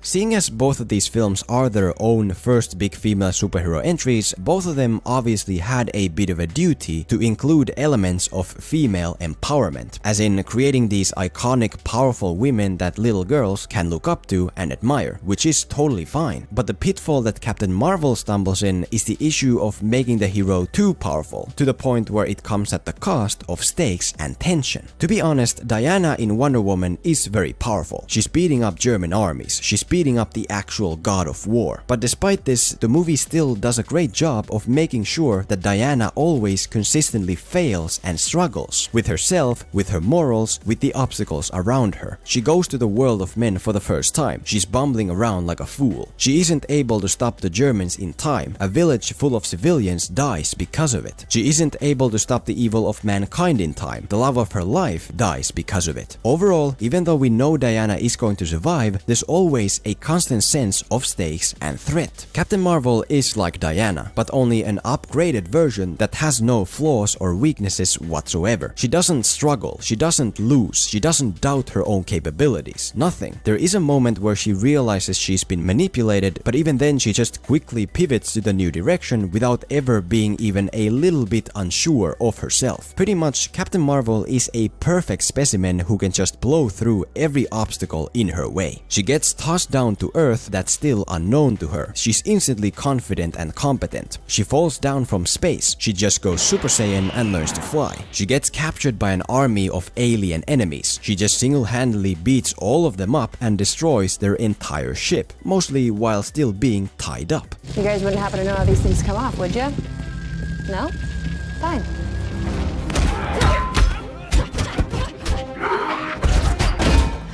Seeing as both of these films are their own first big female superhero entries, both of them obviously had a bit of a duty to include elements of female empowerment, as in creating these iconic, powerful women that little girls can look up to and admire, which is totally fine. But the pitfall that Captain Marvel stumbles in is the issue of making the hero too powerful, to the point where it comes at the cost of stakes and tension. To be honest, Diana in Wonder Woman is very powerful. She's beating up German armies, she's beating up the actual god of war. But despite this, the movie still does a great job of making sure that Diana always consistently fails and struggles with herself, with her morals, with the obstacles around her. She goes to the world of men for the first time. She's bumbling around like a fool. She isn't able to stop the Germans in time. A village full of civilians dies because of it. She isn't able to stop the evil of mankind in time. The love of her life dies because of it. Overall, even though we know Diana is going to survive, there's always a constant sense of stakes and threat. Captain Marvel is like Diana, but only an upgraded version that has no flaws or weaknesses whatsoever. She doesn't struggle, she doesn't lose, she doesn't doubt her own capabilities, nothing. There is a moment where she realizes she's been manipulated, but even then she just quickly pivots to the new direction without ever being even a little bit unsure of herself. Pretty much, Captain Marvel is a perfect specimen who can just blow through every obstacle in her way. She gets tossed down to Earth that's still unknown to her. She's instantly confident and competent. She falls down from space. She just goes Super Saiyan and learns to fly. She gets captured by an army of alien enemies. She just single-handedly beats all of them up and destroys their entire ship, mostly while still being tied up. You guys wouldn't happen to know how these things come off, would you? No? Fine.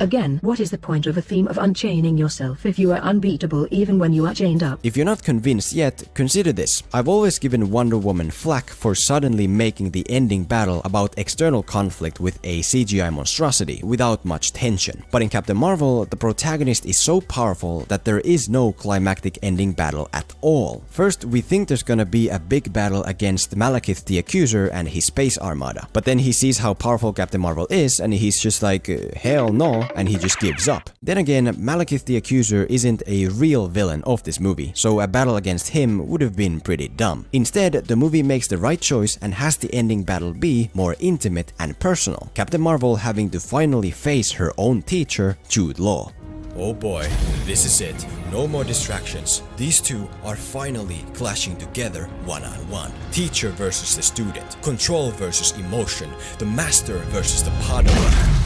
Again, what is the point of a theme of unchaining yourself if you are unbeatable even when you are chained up? If you're not convinced yet, consider this. I've always given Wonder Woman flack for suddenly making the ending battle about external conflict with a CGI monstrosity without much tension. But in Captain Marvel, the protagonist is so powerful that there is no climactic ending battle at all. First, we think there's gonna be a big battle against Malekith the Accuser and his space armada. But then he sees how powerful Captain Marvel is and he's just like, hell no, and he just gives up. Then again, Malekith the Accuser isn't a real villain of this movie, so a battle against him would have been pretty dumb. Instead, the movie makes the right choice and has the ending battle be more intimate and personal. Captain Marvel having to finally face her own teacher, Jude Law. Oh boy, this is it. No more distractions. These two are finally clashing together one-on-one. Teacher versus the student. Control versus emotion. The master versus the Padawan.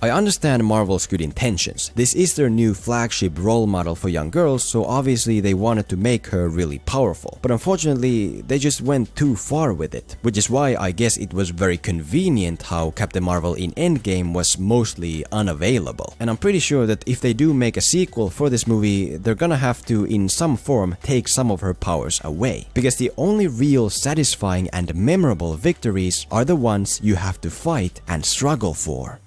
I understand Marvel's good intentions. This is their new flagship role model for young girls, so obviously they wanted to make her really powerful. But unfortunately, they just went too far with it, which is why I guess it was very convenient how Captain Marvel in Endgame was mostly unavailable. And I'm pretty sure that if they do make a sequel for this movie, they're gonna have to, in some form, take some of her powers away. Because the only real satisfying and memorable victories are the ones you have to fight and struggle for.